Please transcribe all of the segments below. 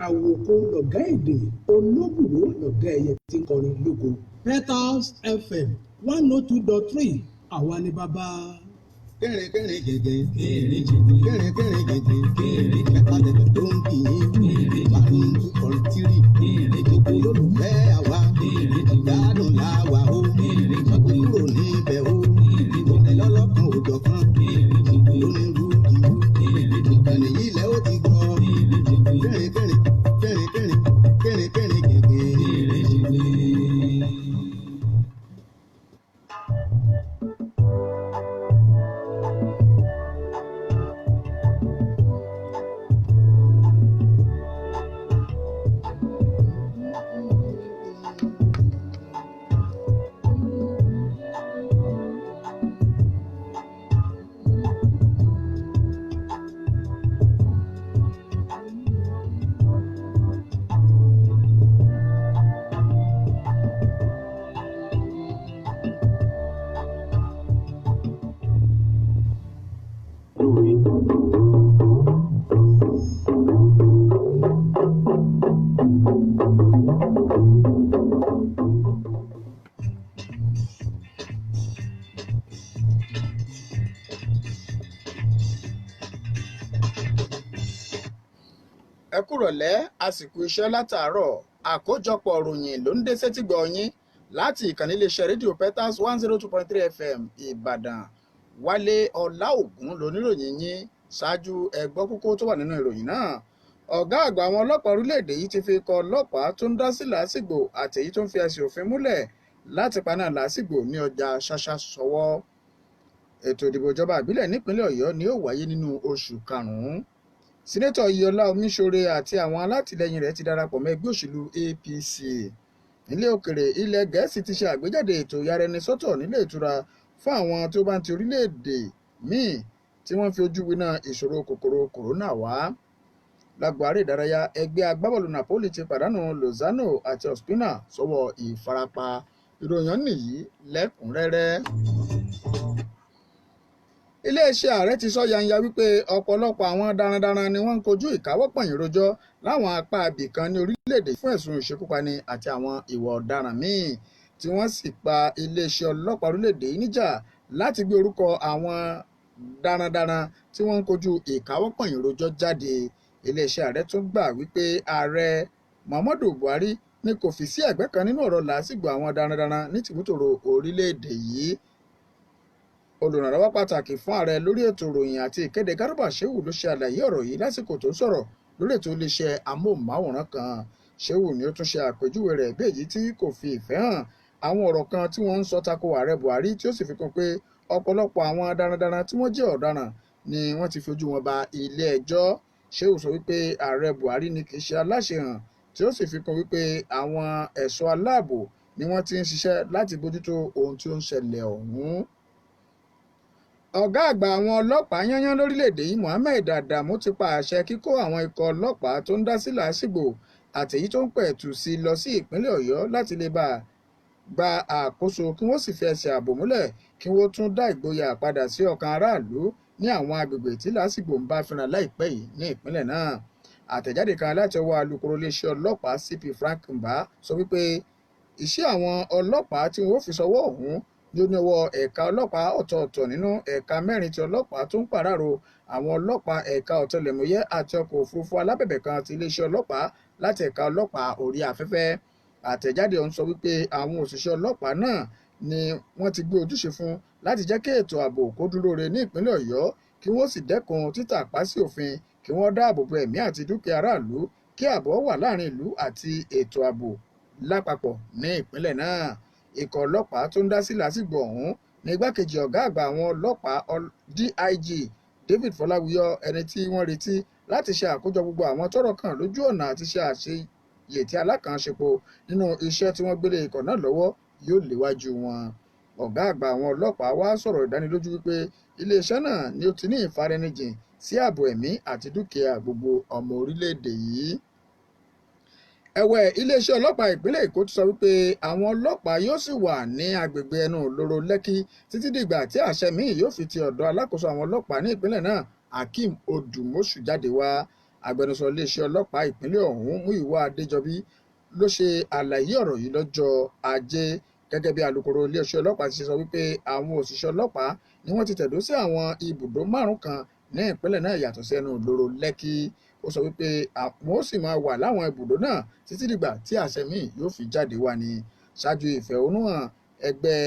àwòkọ́ lọ̀gá èdè olóbùrò lọ̀gá ẹyẹ tí ń kọrin lóko. Petals FM 102.3 àwa ni bàbá. Kẹ̀rẹ̀ gẹ̀gẹ̀ kẹ̀rẹ̀ gẹ̀gẹ̀ mẹ́ta tẹ̀tẹ̀ tó ń kì í wàrún tukọ̀ tìrì olólùfẹ́ àwa ìdádùn làwà ó kúrò níbẹ̀ ó lọ́lọ́kan òjọ̀kan onírúurú ìkànnì yìí lẹ́ ó ti gbọ́ kẹ̀rẹ̀ gẹ̀gẹ̀. Ẹ kúrọ̀lẹ́ àsìkò iṣẹ́ látàárọ̀ àkójọpọ̀ ìròyìn ló ń dé sétígbọ̀ yín láti ìkànnì iléeṣẹ́ rédíò Petals 102.3 FM Ìbàdàn. Wálé Ọláògùn lóníròyìn yín. Ṣáájú ẹ gbọ́ kókó tó wà nínú ìròyìn náà. Ọ̀gá àgbà àwọn ọlọ́pàá orílẹ̀-èdè yìí ti fi ikọ̀ ọlọ́pàá tó ń dá sí làásìgbò àtèyí tó ń fi ẹsẹ̀ òfin múlẹ̀ láti paná làásìgbò ní ọjà ṣàṣà sọ́wọ́. Ètò ìdìbò ìjọba ìbílẹ̀ nípínlẹ̀ Ọ̀yọ́ ni ó wáyé nínú oṣù karùn-ún. Sínátọ̀ Iyọlá Omíṣore àti àwọn alátìlẹyìn rẹ̀ ti darapọ̀ mọ́ ẹgbẹ́ òṣèlú APC. Nílé òkèrè, ilẹ̀ Gẹ̀ẹ́sì ti ṣe àgbéjáde ètò ìyaraẹnisọ́tọ̀ nílé ìtura fún àwọn tí ó bá ń ti orílẹ̀-èdè míì tí wọ́n fi ojú winá ìṣòro kòkòrò kòrónà wá. Lágbo aré ìdárayá, ẹgbẹ́ agbábọ́ọ̀lù Napoli ti pàdánù Lozano àti Ospina sọ́wọ́ ìfarapa. Ìròyìn nìyí lẹ́kùnrẹ́rẹ́. Iléeṣẹ́ ààrẹ ti sọ yanya wípé ọ̀pọ̀lọpọ̀ àwọn darandaran ni wọ́n ń kojú ìkáwọ́pọ̀yìn rojọ́ láwọn apá ibìkan ní orílẹ̀-èdè fún ẹ̀sùn ìṣekúpani àti àwọn ìwà ọ̀daràn míì tí wọ́n sì pa iléeṣẹ́ ọlọ́pàá orílẹ̀-èdè yìí níjà láti gbé orúkọ àwọn darandaran tí wọ́n ń kojú ìkáwọ́pọ̀yìn rojọ́ jáde. Iléeṣẹ́ ààrẹ tún gbà wípé ààrẹ Muhammadu Buhari ni kò fi sí ẹ̀gbẹ́ kan nínú ọ̀rọ̀ làásìgbò àwọn darandaran ní tìbútòrò orílẹ̀-èdè yìí. Olùrànlọ́wọ́ pàtàkì fún ààrẹ lórí ètò ìròyìn àti ìkéde Garba Shehu ló ṣe àlàyé ọ̀rọ̀ yìí lásìkò tó sọ̀rọ̀ lórí ètò iléeṣẹ́ amóhùnmáwòrán kan. Shehu ni ó tún ṣe àpèjúwe rẹ̀ bí èyí tí kò fi ìfẹ́ hàn àwọn ọ̀rọ̀ kan tí wọ́n ń sọ tako ààrẹ Buhari, tí ó sì fi kún pé ọ̀pọ̀lọpọ̀ àwọn darandaran tí wọ́n jẹ́ ọ̀daràn ni wọ́n ti fojú wọn ba ilé ẹjọ́. Shehu sọ wípé ààrẹ Buhari ni kì í ṣe aláṣehàn, tí ó sì fi kún wípé àwọn ẹ̀ṣọ́ aláàbò ni wọ́n ti ń ṣiṣẹ́ láti bójútó ohun tí ó ń ṣẹlẹ̀ ọ̀hún. Ọ̀gá àgbà àwọn ọlọ́pàá yányán lórílẹ̀‐èdè yìí Mohammed Adamu ti pa àṣẹ kíkó àwọn ikọ̀ ọlọ́pàá tó ń dá sí làásìgbò àtèyí tó ń pẹ̀tù sí lọ sí ìpínlẹ̀ Ọ̀yọ́ láti lè bá gba àkóso kí wọ́n sì fi ẹsẹ̀ ààbò múlẹ̀ kí wọ́n tún dá ìgboyà padà sí ọkàn aráàlú ní àwọn agbègbè tí làásìgbò ń bá fínra láìpẹ́ yìí ní ìpínlẹ̀ náà. Àtẹ̀jáde kan láti ọwọ́ alukoro iléeṣẹ́ ọlọ́pàá CP Frank Mba sọ wípé iṣẹ́ àwọn ọlọ́pàá tí wọ́n fi sọwọ́ ọ̀hún ní ó ní ọwọ́ ẹ̀ka ọlọ́pàá ọ̀tọ̀ọ̀tọ̀ nínú ẹ̀ka mẹ́rin tí ọlọ́pàá tó ń pàráàrò àwọn ọlọ́pàá ẹ̀ka ọ̀tẹlẹ̀múyẹ́ àti ọkọ̀ òfurufú alábẹ̀bẹ̀ kan ti iléeṣẹ́ ọlọ́pàá láti ẹ̀ka ọlọ́pàá orí afẹ́fẹ́. Àtẹ̀jáde ọ̀hún sọ wípé àwọn òṣìṣẹ́ ọlọ́pàá náà ni wọ́n ti gbé ojúṣe fún láti jẹ́ kí ètò ààbò kó dúró re ní ìpínlẹ̀ Ọ̀yọ́, kí wọ́n sì dẹ́kun títàpá sí òfin, kí wọ́n dáàbò bo ẹ̀mí àti dúkìá aráàlú, kí ààbò wà láàrin ìlú àti ètò ààbò lápapọ̀ ní ìpínlẹ̀ náà. Ikọ̀ ọlọ́pàá tó ń dá sí làásìgbò ọ̀hún ní igbákejì ọ̀gá àgbà àwọn ọlọ́pàá DIG David Fọláwíyọ, ẹni tí wọ́n retí láti ṣe àkójọ gbogbo àwọn tọ́rọ̀ kàn lójú ọ̀nà àti ṣe àṣeyẹ tí alákànṣepọ̀ nínú iṣẹ́ tí wọ́n gbélé ikọ̀ náà lọ́wọ́ yóò léwájú wọn. Ọ̀gá àgbà àwọn ọlọ́pàá wá sọ̀rọ̀ ìdánilójú wípé iléeṣẹ́ náà ni ó ti ní ìfaraẹnijìn sí ààbò ẹ̀mí àti dúkìá gbogbo ọmọ orílẹ̀-èdè yìí. Ẹ̀wẹ̀, iléeṣẹ́ ọlọ́pàá ìpínlẹ̀ Èkó ti sọ wípé àwọn ọlọ́pàá yóò sì wà ní agbègbè ẹnu ìloro Lẹ́kì títí dìgbà tí àṣẹ míì yóò fi ti ọ̀dọ̀ alákòóso àwọn ọlọ́pàá ní ìpínlẹ̀ náà Hakeem Odùmọ̀ṣù jáde wá. Agbẹnusọ iléeṣẹ́ ọlọ́pàá ìpínlẹ̀ ọ̀hún Múyìwá Adéjọbí ló ṣe àlàyé ọ̀rọ̀ yìí lọ́jọ́ Ajé. Gẹ́gẹ́ bí alukoro iléeṣẹ́ ọlọ́pàá ti ṣe sọ wípé àwọn òṣìṣẹ́ ọlọ́pàá ni wọ́n ti tẹ̀dó sí àwọn ibùdó 5 kan ní ìpínlẹ̀ náà yàtọ̀ sí ẹnu ìloro Lẹ́kì. Ó sọ wípé àwọn ó sì máa wà láwọn ibùdó náà títí dìgbà tí àṣẹ míì yóò fi jáde wá ni. Ṣáájú ìfẹ̀hónúhàn ẹgbẹ́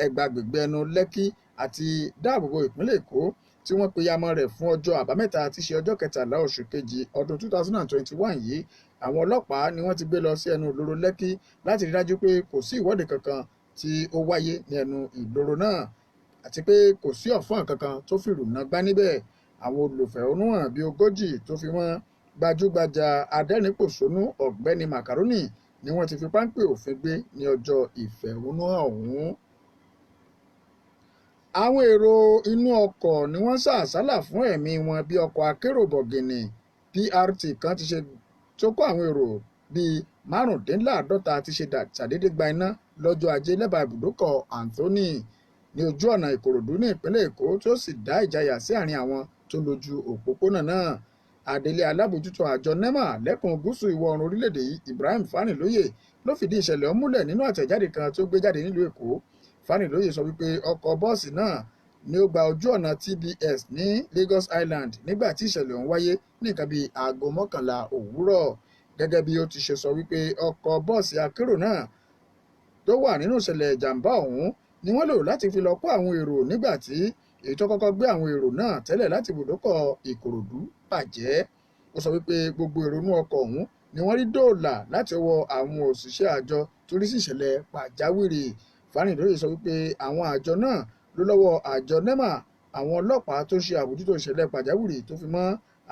ẹgbàgbègbè ẹnu Lẹ́kì àti dáàbòbò ìpínlẹ̀ Èkó tí wọ́n pe yamọ rẹ̀ fún ọjọ́ àbámẹ́ta tí ṣe ọjọ́ 13 oṣù kejì ọdún 2021 yìí, àwọn ọlọ́pàá ni wọ́n ti gbé lọ sí ẹnu ìloro Lẹ́kì láti rí dájú pé kò sí ìwọ́de kankan tí ó wáyé ní ẹnu ìloro náà àti pé kò sí ọ̀fọ́n kankan tó fìrù náà gbá níbẹ̀. Àwọn olùfẹ̀hónúhàn bíi 40 tó fi mọ́ gbajúgbajà adẹ́rìnpòṣónú ọ̀gbẹ́ni Macaroni ni wọ́n ti fi páńpẹ́ òfin gbé ní ọjọ́ ìfẹ̀hónúhàn ọ̀hún. Àwọn èrò inú ọkọ̀ ni wọ́n sá àsálà fún ẹ̀mí wọn bí ọkọ̀ akérò bọ̀gìnì PRT kan ti ṣe tó kó àwọn èrò bíi 55 ti ṣe ṣàdédé gba iná lọ́jọ́ Ajé lẹ́bàá ibùdókọ̀ Anthony ní ojú ọ̀nà Ìkòròdú ní ìpínlẹ̀ Èkó tó sì dá ìjayà sí àárín àwọn tó lójú òpópónà náà. Adelé alábòjútó àjọ NEMA lẹ́kùn gúúsù ìwọ̀ oòrùn orílẹ̀-èdè yìí Ibrahim Fanilóye ló fìdí ìṣẹ̀lẹ̀ ọ̀hún múlẹ̀ nínú àtẹ̀jáde kan tó gbé jáde nílùú Èkó. Fanilóye sọ wípé ọkọ̀ bọ́ọ̀sì náà ni ó gba ojú ọ̀nà TBS ní Lagos Island nígbà tí ìṣẹ̀lẹ̀ ọ̀hún wáyé ní nǹkan bíi aago 11 òwúrọ̀. Gẹ́gẹ́ bí ó ti ṣe sọ wípé ọkọ̀ bọ́ọ̀sì akérò náà tó wà nínú ìṣẹ̀lẹ̀ ìjàmbá ọ̀hún ni wọ́n lò láti fi lọ kó àwọn èrò nígbà tí èyí tó kọ́kọ́ gbé àwọn èrò náà tẹ́lẹ̀ láti ibùdókọ̀ Ìkòròdú bàjẹ́. Ó sọ wípé gbogbo èrò inú ọkọ̀ ọ̀hún ni wọ́n rí dóòlà láti ọwọ́ àwọn òṣìṣẹ́ àjọ torí sí ìṣẹ̀lẹ̀ pàjáwìrì. Fanilóye sọ wípé àwọn àjọ náà ló lọ́wọ́ àjọ NEMA, àwọn ọlọ́pàá tó ṣe àbójútó ìṣẹ̀lẹ̀ pàjáwìrì tó fi mọ́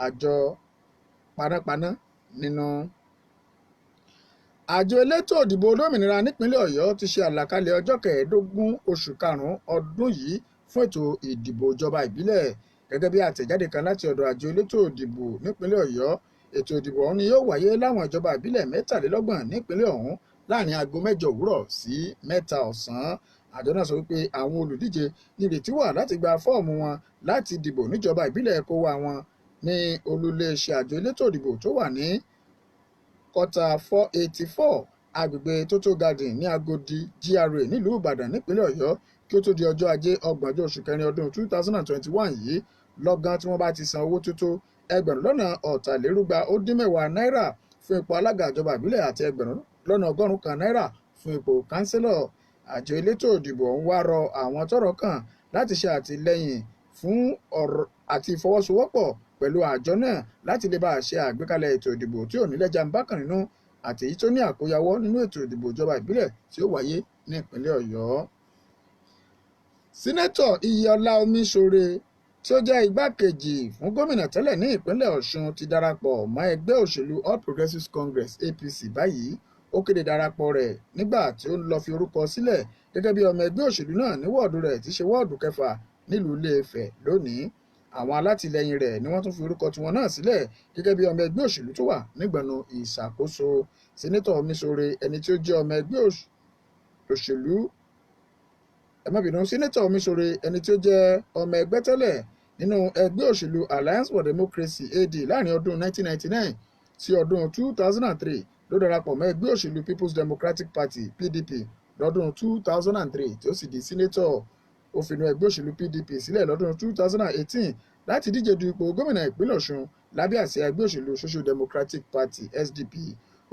àjọ panápaná nínú. Àjọ elétò òdìbò olómìnira nípínlẹ̀ Ọ̀yọ́ ti ṣe àlàkalẹ̀ ọjọ́ 15 oṣù karùn-ún ọdún yìí fún ètò ìdìbò ìjọba ìbílẹ̀. Gẹ́gẹ́ bí àtẹ̀jáde kan láti ọ̀dọ̀ àjọ elétò òdìbò nípínlẹ̀ Ọ̀yọ́, ètò ìdìbò ọ̀hún ni yóò wáyé láwọn ìjọba ìbílẹ̀ 23 nípínlẹ̀ ọ̀hún láàrin aago 8 òwúrọ̀ sí 3 ọ̀sán. Àjọ náà sọ wípé àwọn olùdíje ní ìrètí wà láti gba fọ́ọ̀mù wọn láti dìbò níjọba ìbílẹ̀ kó wá wọn ní olúléeṣẹ́ àjọ elétò òdìbò tó wà ní kọ́tà 484 agbègbè Tótó Garden ní Agodi GRA nílùú Ìbàdàn nípínlẹ̀ Ọ̀yọ́ kí ó tó di ọjọ́ Ajé 30 oṣù kẹrin ọdún 2021 yìí. Lọ́gán tí wọ́n bá ti san owó tó tó 2,210 náírà fún ipò alága ìjọba ìbílẹ̀ àti 1,100 náírà fún ipò kánsílọ̀. Àjọ elétò òdìbò ọ̀hún wá rọ àwọn tọ́rọ̀ kàn láti ṣe àtìlẹ́yìn fún ọ̀rọ̀ àti ìfọwọ́sowọ́pọ̀ pẹ̀lú àjọ náà láti lè bá a ṣe àgbékalẹ̀ ètò ìdìbò tí ò ní lẹ́jà ń bákan nínú àti èyí tó ní àkóyawọ́ nínú ètò ìdìbò ìjọba ìbílẹ̀ tí ó wáyé ní ìpínlẹ̀ Ọ̀yọ́. Sínẹ́tọ̀ Iyọlá Omíṣore tí ó jẹ́ igbákejì fún gómìnà tẹ́lẹ̀ ní ìpínlẹ̀ Ọ̀ṣun ti darapọ̀ mọ́ ẹgbẹ́ òṣèlú All Progressives Congress APC báyìí. Ó kéde darapọ̀ rẹ̀ nígbà tí ó ń lọ fi orúkọ sílẹ̀ gẹ́gẹ́ bí ọmọ ẹgbẹ́ òṣèlú náà ní wọ́ọ̀dù rẹ̀ tí ṣe wọ́ọ̀dù 6 nílùú Ilé-Ifẹ̀ lónìí. Àwọn alátìlẹyìn rẹ̀ ni wọ́n tún fi orúkọ tiwọn náà sílẹ̀ gẹ́gẹ́ bí ọmọ ẹgbẹ́ òṣèlú tó wà nígbọ̀nù ìṣàkóso. Sẹ́nẹ́tọ̀ Omíṣore ẹni tí ó jẹ́ ọmọ ẹgbẹ́ òṣèlú Sẹ́nẹ́tọ̀ Omíṣore ẹni tí ó jẹ́ ọmọ ẹgbẹ́ tẹ́lẹ̀ nínú ẹgbẹ́ òṣèlú Alliance for Democracy AD láàrin ọdún 1999 sí ọdún 2003 ló darapọ̀ mọ́ ẹgbẹ́ òṣèlú People's Democratic Party PDP lọ́dún 2003 tí ó sì di sẹ́nẹ́tọ̀. Ó fi inú ẹgbẹ́ òṣèlú PDP sílẹ̀ lọ́dún 2018 láti díje du ipò gómìnà ìpínlẹ̀ Ọ̀ṣun lábẹ́ àsíá ẹgbẹ́ òṣèlú Social Democratic Party SDP.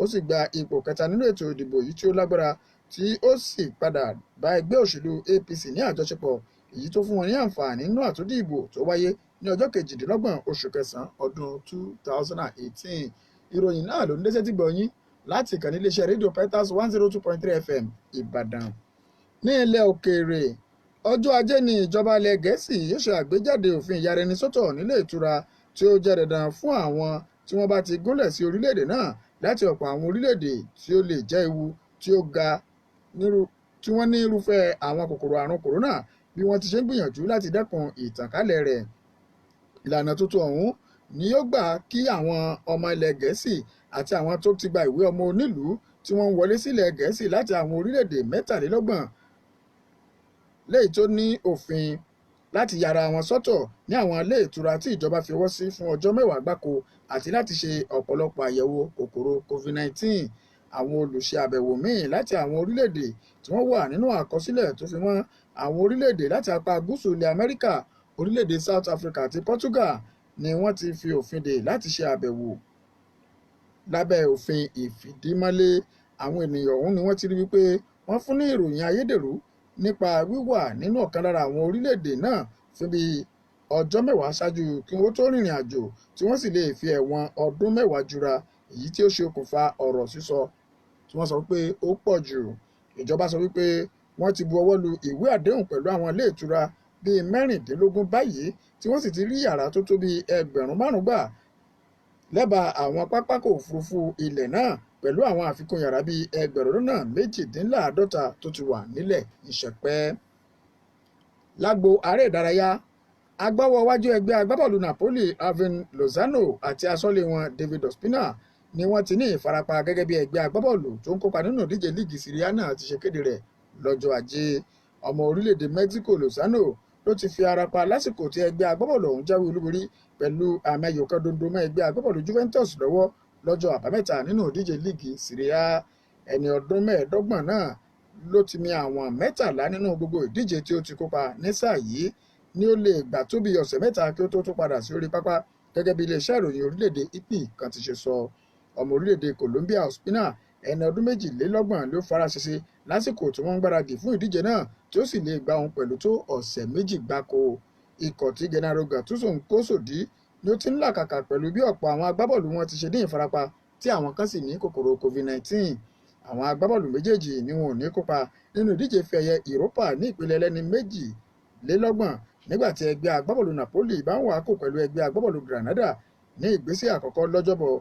Ó sì gba ipò 3 nínú ètò ìdìbò yìí tí ó lágbára tí ó sì padà bá ẹgbẹ́ òṣèlú APC ní àjọṣepọ̀, èyí tó fún wọn ní àǹfààní nínú àtúndì ìbò tó wáyé ní ọjọ́ 28 oṣù kẹsàn-án ọdún 2018. Ìròyìn náà ló ń dẹ́sẹ̀ tí gbọ́ yín láti ìkànnì iléeṣẹ́ rédíò Peters 102.3 FM Ìbàdàn. Ní ilẹ̀ òkèèrè, ọjọ́ Ajé ni ìjọba ilẹ̀ Gẹ̀ẹ́sì yóò ṣe àgbéjáde òfin ìyaraẹnisọ́tọ̀ nílé ìtura tí ó jẹ́ dandan fún àwọn tí wọ́n bá ti gúnlẹ̀ sí orílẹ̀-èdè náà láti ọ̀pọ̀ àwọn orílẹ̀-èdè tí ó lè jẹ́ ewu tí ó ga tí wọ́n ní irúfẹ́ àwọn kòkòrò àrùn kòrónà bí wọ́n ti ṣe ń gbìyànjú láti dẹ́kun ìtànkálẹ̀ rẹ̀. Ìlànà tuntun ọ̀hún ni yóò gbà kí àwọn ọmọ ilẹ̀ Gẹ̀ẹ́sì àti àwọn tó ti gba ìwé ọmọ onílùú tí wọ́n ń wọlé sílẹ̀ Gẹ̀ẹ́sì láti àwọn orílẹ̀-èdè 23 léyìí tó ní òfin láti yára wọn sọ́tọ̀ ní àwọn ilé ìtura tí ìjọba fi ọwọ́ sí fún ọjọ́ 10 gbáko àti láti ṣe ọ̀pọ̀lọpọ̀ àyẹ̀wò kòkòrò COVID-19. Àwọn olùṣe àbẹ̀wò míì láti àwọn orílẹ̀-èdè tí wọ́n wà nínú àkọsílẹ̀ tó fi mọ́ àwọn orílẹ̀-èdè láti apá gúúsù ilẹ̀ Amẹ́ríkà, orílẹ̀-èdè South Africa àti Portugal ni wọ́n ti fi òfin dè láti ṣe àbẹ̀wò lábẹ́ òfin ìfìdímọ́lé. Àwọn ènìyàn ọ̀hún ni wọ́n ti rí wípé wọ́n fún ní ìròyìn ayédèrú nípa wíwà nínú ọ̀kan lára àwọn orílẹ̀-èdè náà fún bí ọjọ́ 10 ṣáájú kí wọ́n tó rìnrìn àjò tí wọ́n sì lè fi ẹ̀wọ̀n ọdún 10 jura, èyí tí ó ṣe okùnfà ọ̀rọ̀ sísọ tí wọ́n sọ pé ó pọ̀ jù. Ìjọba sọ wípé wọ́n ti bu ọwọ́ lu ìwé àdéhùn pẹ̀lú àwọn ilé ìtura bíi 16 báyìí tí wọ́n sì ti rí yàrá tó tó bíi 5,000 gbà lẹ́bàá àwọn pápákọ̀ òfurufú ilẹ̀ náà, pẹ̀lú àwọn àfikún yàrá bíi 1,052 tó ti wà nílẹ̀ ìṣẹ̀pẹ́. Lágbo aré ìdárayá, agbáwọ̀wájú ẹgbẹ́ agbábọ́ọ̀lù Napoli Irving Lozano àti asọ́lé wọn David Ospina ni wọ́n ti ní ìfarapa gẹ́gẹ́ bí ẹgbẹ́ agbábọ́ọ̀lù tó ń kópa nínú ìdíje líìgì Serie A náà ti ṣe kéde rẹ̀ lọ́jọ́ Ajé. Ọmọ orílẹ̀-èdè Mexico Lozano ló ti fi ara pa lásìkò tí ẹgbẹ́ agbábọ́ọ̀lù ọ̀hún jáwé olúborí pẹ̀lú àmì ayò kan dondo mọ́ ẹgbẹ́ agbábọ́ọ̀lù Juventus lọ́wọ́ lọ́jọ́ àbámẹ́ta nínú ìdíje líìgì Serie A. Ẹni ọdún 25 náà ló ti mi àwọn 13 nínú gbogbo ìdíje tí ó ti kópa ní sáà yìí, ní ó lè gbà tó bí ọ̀sẹ̀ mẹ́ta kí ó tó tún padà sí orí pápá, gẹ́gẹ́ bí iléeṣẹ́ ìròyìn orílẹ̀-èdè IPI kan ti ṣe sọ. Ọmọ orílẹ̀-èdè Colombia Ospina, ẹni ọdún 22 ló fara ṣèṣe lásìkò tí wọ́n ń gbáradì fún ìdíje náà, tí ó sì lè gba òun pẹ̀lú tó ọ̀sẹ̀ 2 gbáko. Ikọ̀ tí Gennaro Gattuso ń kó sòdí ni ó ti ń làkàkà pẹ̀lú bí ọ̀pọ̀ àwọn agbábọ́ọ̀lù wọn ti ṣe ní ìfarapa tí àwọn kan sì ní kòkòrò COVID-19. Àwọn agbábọ́ọ̀lù méjèèjì ni wọn ò ní kópa nínú ìdíje ife ẹ̀yẹ Europa ní ìpele ẹlẹ́ni 32 nígbà tí ẹgbẹ́ agbábọ́ọ̀lù Napoli bá ń wàákò pẹ̀lú ẹgbẹ́ agbábọ́ọ̀lù Granada ní ìgbésẹ̀ àkọ́kọ́ lọ́jọ́bọ̀,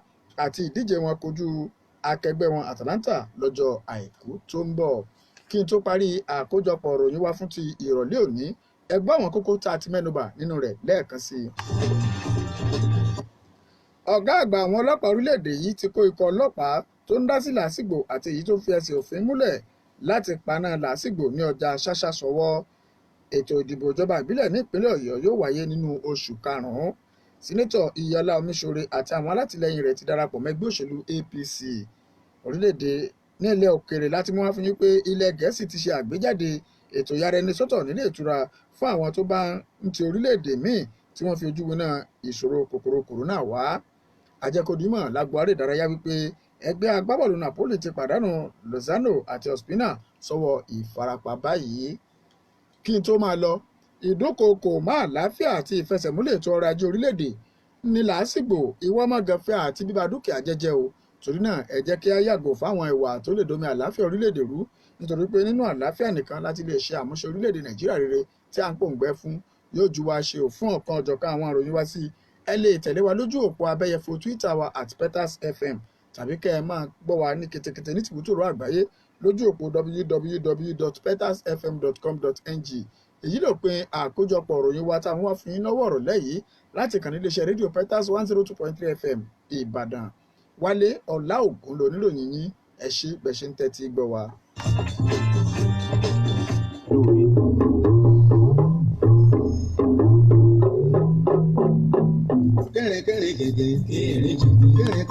àti ìdíje wọn kojú akẹgbẹ́ wọn Atalanta lọ́jọ́ Àìkú tó ń bọ̀. Kí n tó parí àkójọpọ̀ ìròyìn wa fún ti ìrọ̀lẹ́ òní, ẹ gbọ́ àwọn kókó tá a ti mẹ́nubà nínú rẹ̀ lẹ́ẹ̀kan sí i. Ọ̀gá àgbà àwọn ọlọ́pàá orílẹ̀-èdè yìí ti kó ikọ̀ ọlọ́pàá tó ń dá sí làásìgbò àti èyí tó fi ẹsẹ̀ òfin múlẹ̀ láti paná làásìgbò ní ọjà ṣáṣá sọ́wọ́. Ètò ìdìbò ìjọba ìbílẹ̀ ní ìpínlẹ̀ Ọ̀yọ́ yóò wáyé nínú oṣù karùn-ún. Sínátọ̀ Iyọlá Omíṣore àti àwọn alátìlẹyìn rẹ̀ ti darapọ̀ mọ́ ẹgbẹ́ òṣèlú APC. Orílẹ̀-èdè ní ilẹ̀ òkèèrè láti mú wá fún yín pé ilẹ̀ Gẹ̀ẹ́sì ti ṣe àgbéjáde ètò ìyára ẹni sọ́tọ̀ nílé ìtura fún àwọn tó bá ń ti orílẹ̀-èdè míì tí wọ́n fi ojú winá ìṣòro kòkòrò kòrónà wá. Àjẹkọ̀dìmọ̀ lágbo aré ìdárayá wípé ẹgbẹ́ agbábọ́ọ̀lù Napoli ti pàdánù Lozano àti Ospina sọ́wọ́ ìfarapa báyìí. Kí n tó máa lọ, ìdúnkookò mọ́ àlàáfíà àti ìfẹsẹ̀múlẹ̀ ètò ọrọ̀ ajé orílẹ̀-èdè ní làásìgbò ìwọ́mọ̀gànfẹ́ àti bíba dúkìá jẹ́jẹ́ o. Torí náà ẹ jẹ́ kí a yàgò fáwọn ìwà tó lè domi àlàáfíà orílẹ̀-èdè rú, nítorí pé nínú àlàáfíà nìkan láti lè ṣe àmúṣe orílẹ̀-èdè Nàìjíríà rere tí à ń pòǹgbẹ́ fún. Yóò ju wa ṣe òfún ọ̀kan ọ̀jọ̀kan àwọn ìròyìn wá sí. Ẹ lè tẹ̀lé wa lójú òpó abẹ́yẹfò Twitter wa @PetersFM, tàbí kẹ́ ẹ máa gbọ́ wa ní ketekete ní tìbútòrò àgbáyé lójú òpó www.petersfm.com.ng. Èyí ló pin àkójọpọ̀ ìròyìn wa táwọn wá fún yín lọ́wọ́ ọ̀rọ̀ lẹ́yìn láti kàn ní iléeṣẹ́ rédíò Peters 102.3 FM Ìbàdàn. Wálé Ọláògùn lóníròyìn yín, ẹ ṣé bẹ́ẹ̀ ṣe ń tẹ́tí gbọ́ wa. Kẹ́rin kẹ́rin gẹ̀gẹ̀.